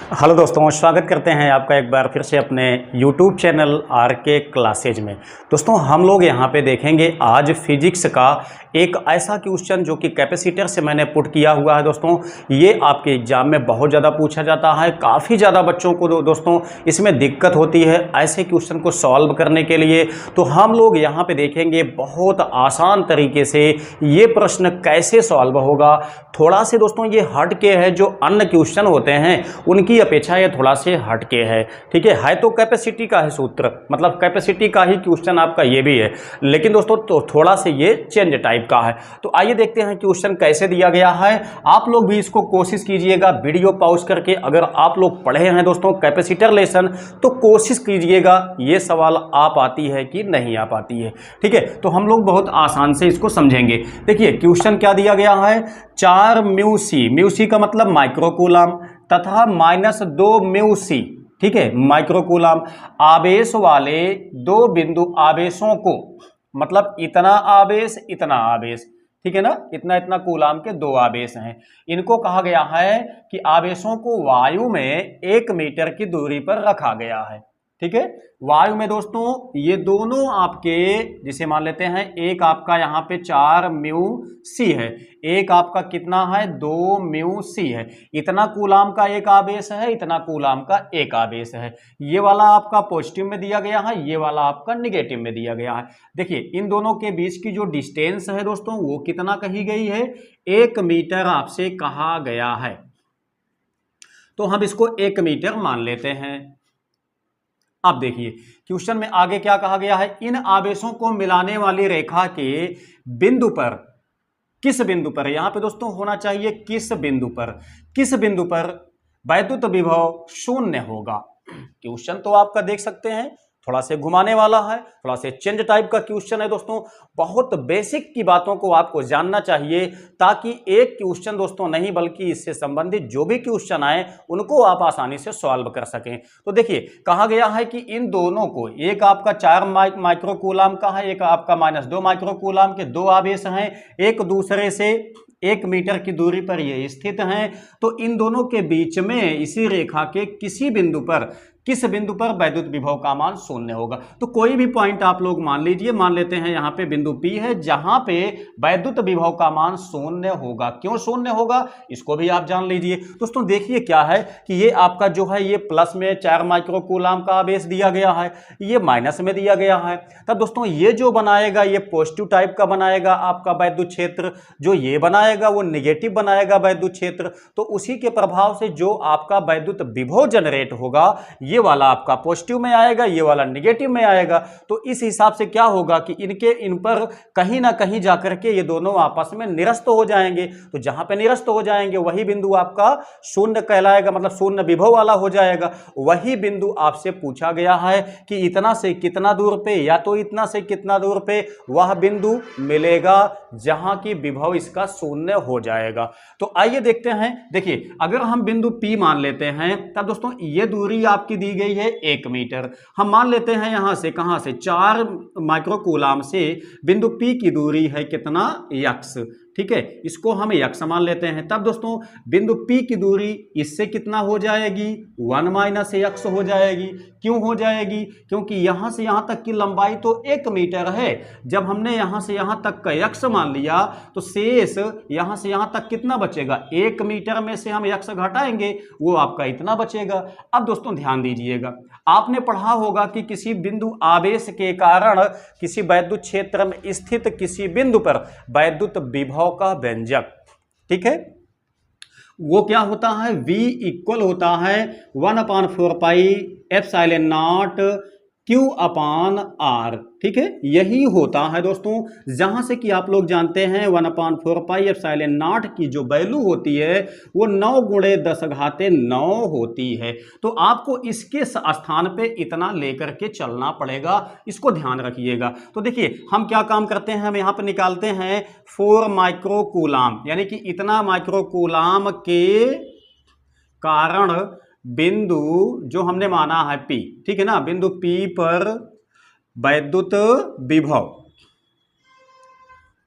Hello दोस्तों, स्वागत करते हैं आपका एक बार फिर से अपने YouTube चैनल आरके क्लासेज में। दोस्तों हम लोग यहाँ पे देखेंगे आज फिजिक्स का एक ऐसा क्वेश्चन जो कि कैपेसिटर से मैंने पुट किया हुआ है। दोस्तों ये आपके एग्जाम में बहुत ज़्यादा पूछा जाता है, काफ़ी ज़्यादा बच्चों को दोस्तों इसमें दिक्कत होती है ऐसे क्वेश्चन को सॉल्व करने के लिए। तो हम लोग यहाँ पे देखेंगे बहुत आसान तरीके से ये प्रश्न कैसे सॉल्व होगा। थोड़ा से दोस्तों ये हट के है, जो अन्य क्वेश्चन होते हैं उनकी अपेक्षा ये थोड़ा से हटके है। ठीक है तो कैपेसिटी का है सूत्र, मतलब कैपेसिटी का ही क्वेश्चन आपका ये भी है, लेकिन दोस्तों तो थोड़ा से ये चेंज टाइप का है। तो आइए देखते हैं क्वेश्चन कैसे दिया गया है। आप लोग भी इसको कोशिश कीजिएगा वीडियो पॉज करके। अगर आप लोग पढ़े हैं दोस्तों कैपेसिटर लेसन तो कोशिश कीजिएगा ये सवाल आ पाती है कि नहीं आ पाती है। ठीक है, तो हम लोग बहुत आसान से इसको समझेंगे। देखिए क्वेश्चन क्या दिया गया है, 4 म्यू सी का मतलब माइक्रोकूलम तथा -2 म्यू सी, ठीक है, माइक्रोकूलम आवेश वाले दो बिंदु आवेशों को, मतलब इतना आवेश इतना आवेश, ठीक है ना, इतना इतना कूलाम के दो आवेश हैं, इनको कहा गया है कि आवेशों को वायु में 1 मीटर की दूरी पर रखा गया है। ठीक है, वायु में दोस्तों ये दोनों आपके, जिसे मान लेते हैं एक आपका यहाँ पे 4 म्यू सी है, एक आपका कितना है 2 म्यू सी है। इतना कूलाम का एक आवेश है, इतना कूलाम का एक आवेश है। ये वाला आपका पॉजिटिव में दिया गया है, ये वाला आपका निगेटिव में दिया गया है। देखिए इन दोनों के बीच की जो डिस्टेंस है दोस्तों वो कितना कही गई है, 1 मीटर आपसे कहा गया है। तो हम इसको 1 मीटर मान लेते हैं। अब देखिए क्वेश्चन में आगे क्या कहा गया है, इन आवेशों को मिलाने वाली रेखा के बिंदु पर, किस बिंदु पर, यहां पे दोस्तों होना चाहिए किस बिंदु पर वैद्युत विभव शून्य होगा। क्वेश्चन तो आपका देख सकते हैं थोड़ा से घुमाने वाला है, थोड़ा से चेंज टाइप का क्वेश्चन है दोस्तों। बहुत बेसिक की बातों को आपको जानना चाहिए ताकि एक क्वेश्चन दोस्तों नहीं बल्कि इससे संबंधित जो भी क्वेश्चन आए उनको आप आसानी से सॉल्व कर सकें। तो देखिए कहा गया है कि इन दोनों को, एक आपका 4 माइक्रोकूलम का है, एक आपका -2 माइक्रोकूलम के दो आवेश हैं, एक दूसरे से 1 मीटर की दूरी पर ये स्थित हैं। तो इन दोनों के बीच में इसी रेखा के किस बिंदु पर वैद्युत विभव का मान शून्य होगा। तो कोई भी पॉइंट आप लोग मान लीजिए, मान लेते हैं यहाँ पे बिंदु P है जहां पे वैद्युत विभव का मान शून्य होगा। क्यों शून्य होगा इसको भी आप जान लीजिए। दोस्तों देखिए क्या है कि ये आपका जो है ये प्लस में 4 माइक्रोकूलम का आवेश दिया गया है, ये माइनस में दिया गया है। तब दोस्तों ये जो बनाएगा ये पॉजिटिव टाइप का बनाएगा आपका वैद्युत क्षेत्र, जो ये बनाएगा वो निगेटिव बनाएगा वैद्युत क्षेत्र। तो उसी के प्रभाव से जो आपका वैद्युत विभव जनरेट होगा ये वाला आपका पॉजिटिव में आएगा, ये वाला निगेटिव में आएगा। तो इस हिसाब से क्या होगा कि इन पर कहीं ना कहीं जाकर के ये दोनों आपस में निरस्त हो जाएंगे। तो जहां पे निरस्त हो जाएंगे वही बिंदु आपका शून्य कहलाएगा, मतलब शून्य विभव वाला हो जाएगा। वही बिंदु आपसे पूछा गया है कि इतना से कितना दूर पे या तो इतना से कितना दूर पे वह बिंदु मिलेगा जहां की विभव इसका शून्य हो जाएगा। तो आइए देखते हैं। देखिए अगर हम बिंदु P मान लेते हैं तब दोस्तों ये दूरी आपकी दी गई है 1 मीटर। हम मान लेते हैं यहां से, कहां से, 4 माइक्रोकूलम से बिंदु P की दूरी है कितना, x, ठीक है, इसको हम x मान लेते हैं। तब दोस्तों बिंदु P की दूरी इससे कितना हो जाएगी, 1 - x हो जाएगी। क्यों हो जाएगी, क्योंकि यहां से यहां तक की लंबाई तो 1 मीटर है। जब हमने यहां से यहां तक का x मान लिया तो शेष यहां से यहां तक कितना बचेगा, 1 मीटर में से हम x घटाएंगे वो आपका इतना बचेगा। अब दोस्तों ध्यान दीजिएगा, आपने पढ़ा होगा कि किसी बिंदु आवेश के कारण किसी वैद्युत क्षेत्र में स्थित किसी बिंदु पर वैद्युत विभव का व्यंजक, ठीक है, वो क्या होता है, V इक्वल होता है 1/4 पाई एप्सिलॉन नॉट Q/R, ठीक है, यही होता है दोस्तों। जहां से कि आप लोग जानते हैं 1/4 पाई एप्सिलॉन नॉट की जो वैल्यू होती है वो 9 × 10⁹ होती है। तो आपको इसके स्थान पे इतना लेकर के चलना पड़ेगा, इसको ध्यान रखिएगा। तो देखिए हम क्या काम करते हैं, हम यहां पे निकालते हैं 4 माइक्रोकूलम, यानी कि इतना माइक्रोकूलम के कारण बिंदु जो हमने माना है P, ठीक है ना, बिंदु P पर वैद्युत विभव,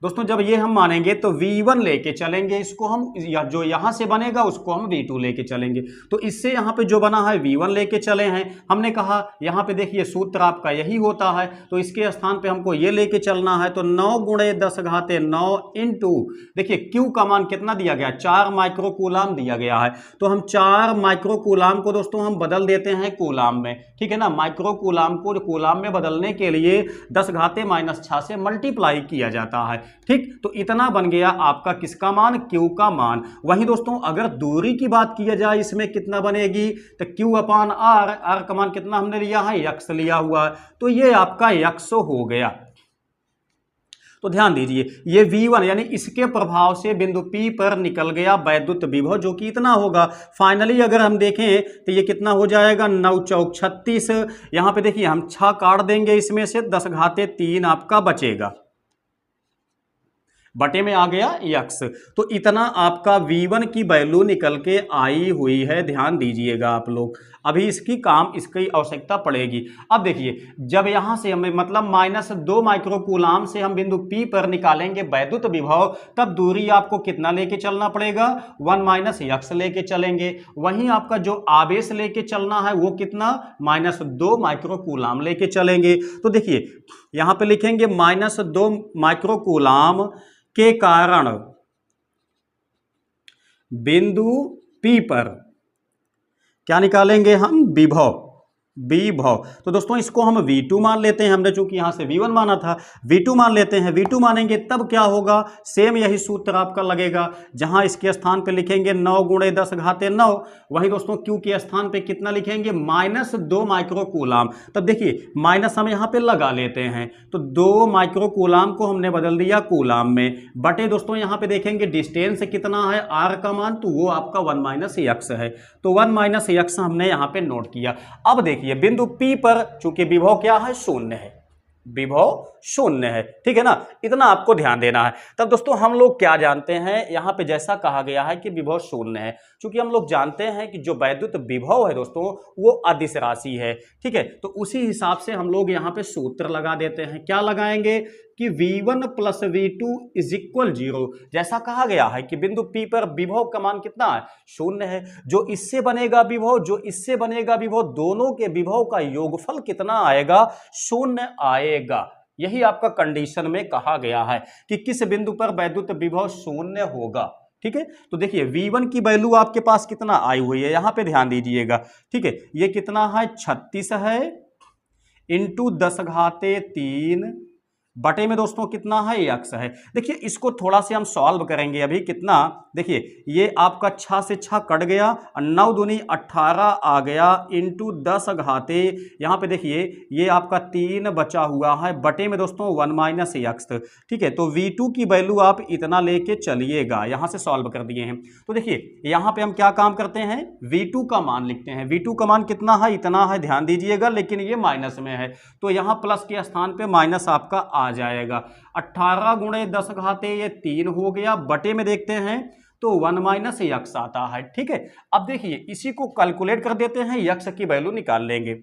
दोस्तों जब ये हम मानेंगे तो V1 लेके चलेंगे इसको हम, जो यहां से बनेगा उसको हम V2 लेके चलेंगे। तो इससे यहां पे जो बना है V1 लेके चले हैं, हमने कहा यहां पे देखिए सूत्र आपका यही होता है, तो इसके स्थान पे हमको ये लेके चलना है। तो 9 गुणे 10 घाते 9 इंटू, देखिए Q का मान कितना दिया गया, 4 माइक्रो कूलाम दिया गया है। तो हम 4 माइक्रो कूलाम को दोस्तों हम बदल देते हैं कूलाम में, ठीक है ना। माइक्रो कूलाम को कूलाम में बदलने के लिए 10 घाते -6 से मल्टीप्लाई किया जाता है, ठीक। तो इतना बन गया आपका किसका मान, Q का मान। वहीं दोस्तों अगर दूरी की बात की जाए इसमें कितना बनेगी, तो Q अपान R, R का मान कितना हमने लिया है, x लिया हुआ है, तो ये आपका x हो गया। तो ध्यान दीजिए ये V1 यानी इसके प्रभाव से बिंदु P पर निकल गया वैद्युत विभव जो कि इतना होगा। फाइनली अगर हम देखें तो ये कितना हो जाएगा, 9 चौक 36। यहां पे देखिए हम 6 काट देंगे, इसमें से 10 घाते 3 आपका बचेगा, बटे में आ गया x। तो इतना आपका V1 की वैल्यू निकल के आई हुई है। ध्यान दीजिएगा आप लोग, अभी इसकी आवश्यकता पड़ेगी। अब देखिए जब यहां से हमें मतलब -2 माइक्रो कूलाम से हम बिंदु P पर निकालेंगे वैद्युत विभव, तब दूरी आपको कितना लेके चलना पड़ेगा, 1 - x लेके चलेंगे। वहीं आपका जो आवेश लेके चलना है वो कितना, -2 माइक्रो कूलाम लेके चलेंगे। तो देखिए यहां पे लिखेंगे -2 माइक्रो कूलाम के कारण बिंदु P पर क्या निकालेंगे हम, विभव। तो दोस्तों इसको हम V2 मान लेते हैं, हमने चूंकि यहां से V1 माना था, V2 मान लेते हैं। V2 मानेंगे तब क्या होगा, सेम यही सूत्र आपका लगेगा, जहां इसके स्थान पे लिखेंगे 9 गुणे 10 घाते 9। वही दोस्तों Q के स्थान पे कितना लिखेंगे, -2 माइक्रो कूलाम। तब देखिए माइनस हम यहां पे लगा लेते हैं, तो 2 माइक्रो कूलाम को हमने बदल दिया कूलाम में, बटे दोस्तों यहां पे देखेंगे डिस्टेंस कितना है, R का मान, तो वो आपका 1 - x है। तो 1 - x हमने यहां पे नोट किया। अब देखिए ये बिंदु P पर चूंकि विभव क्या है, शून्य है, विभव शून्य है, ठीक है ना। इतना आपको ध्यान देना है। तब दोस्तों हम लोग क्या जानते हैं, यहां पे जैसा कहा गया है कि विभव शून्य है, चूंकि हम लोग जानते हैं कि जो वैद्युत विभव है दोस्तों वो अदिश राशि है, ठीक है। तो उसी हिसाब से हम लोग यहां पे सूत्र लगा देते हैं। क्या लगाएंगे कि V1 + V2 = 0। जैसा कहा गया है कि बिंदु P पर विभव का मान कितना है, शून्य है। जो इससे बनेगा विभव, जो इससे बनेगा विभव, दोनों के विभव का योगफल कितना आएगा, शून्य आएगा। यही आपका कंडीशन में कहा गया है कि किस बिंदु पर वैद्युत विभव शून्य होगा, ठीक है। तो देखिए V1 की वैल्यू आपके पास कितना आई हुई है, यहां पे ध्यान दीजिएगा, ठीक है। ये कितना है, 36 है, इंटू 10 घाते 3 बटे में दोस्तों कितना है, x है। देखिए इसको थोड़ा से हम सॉल्व करेंगे अभी। कितना, देखिए ये आपका 6 से 6 कट गया, 9 दूनी 18 आ गया, इंटू 10 घाते, यहाँ पे देखिए ये आपका 3 बचा हुआ है, बटे में दोस्तों 1 - x, ठीक है। तो V2 की वैल्यू आप इतना लेके चलिएगा, यहां से सॉल्व कर दिए हैं। तो देखिए यहां पे हम क्या काम करते हैं, V2 का मान लिखते हैं। V2 का मान कितना है, इतना है, ध्यान दीजिएगा, लेकिन ये माइनस में है, तो यहां प्लस के स्थान पे माइनस आपका आ जाएगा। 18 गुणे 10 घाते ये 3 हो गया, बटे में देखते हैं तो 1 - x आता है, ठीक है। अब देखिए इसी को कैलकुलेट कर देते हैं, x की वैल्यू निकाल लेंगे।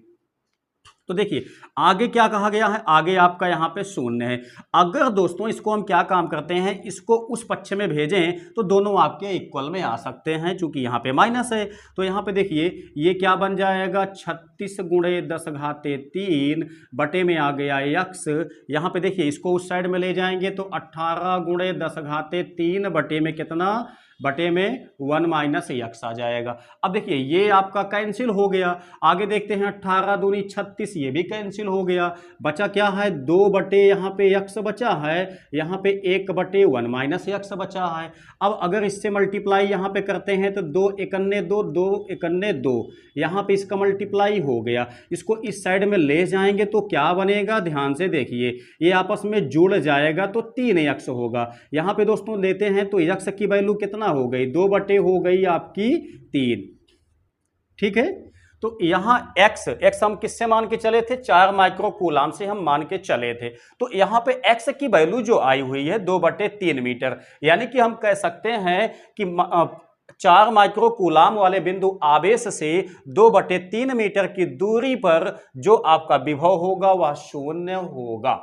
तो देखिए आगे क्या कहा गया है, आगे आपका यहां पे शून्य है। अगर दोस्तों इसको हम क्या काम करते हैं, इसको उस पक्ष में भेजें तो दोनों आपके इक्वल में आ सकते हैं, चूंकि यहां पे माइनस है। तो यहां पे देखिए ये क्या बन जाएगा, 36 गुणे 10 घाते 3 बटे में आ गया x। यहां पे देखिए इसको उस साइड में ले जाएंगे तो 18 गुणे 10 घाते 3 बटे में कितना, बटे में 1 - x आ जाएगा। अब देखिए ये आपका कैंसिल हो गया। आगे देखते हैं 18 दूनी 36, ये भी कैंसिल हो गया। बचा क्या है, 2 बटे यहाँ पे x बचा है, यहाँ पे 1 बटे 1 - x बचा है। अब अगर इससे मल्टीप्लाई यहाँ पे करते हैं तो 2 एकन्ने 2, 2 एकन्ने 2, यहाँ पे इसका मल्टीप्लाई हो गया। इसको इस साइड में ले जाएंगे तो क्या बनेगा, ध्यान से देखिए, ये आपस में जुड़ जाएगा तो 3x होगा। यहाँ पे दोस्तों लेते हैं तो x की वैल्यू कितना हो गई, 2 बटे हो गई आपकी 3, ठीक है। तो यहां x हम किससे मान के चले थे, 4 माइक्रो कूलाम से हम मान के चले थे। तो यहां पे x की वैल्यू जो आई हुई है 2/3 मीटर, यानी कि हम कह सकते हैं कि 4 माइक्रो कूलाम वाले बिंदु आवेश से 2/3 मीटर की दूरी पर जो आपका विभव होगा वह शून्य होगा।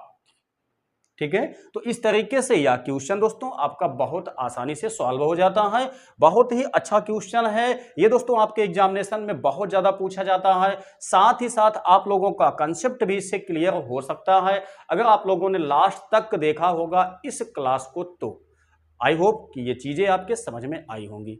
ठीक है, तो इस तरीके से यह क्वेश्चन दोस्तों आपका बहुत आसानी से सॉल्व हो जाता है। बहुत ही अच्छा क्वेश्चन है ये दोस्तों, आपके एग्जामिनेशन में बहुत ज्यादा पूछा जाता है। साथ ही साथ आप लोगों का कंसेप्ट भी इससे क्लियर हो सकता है अगर आप लोगों ने लास्ट तक देखा होगा इस क्लास को। तो आई होप कि ये चीजें आपके समझ में आई होंगी।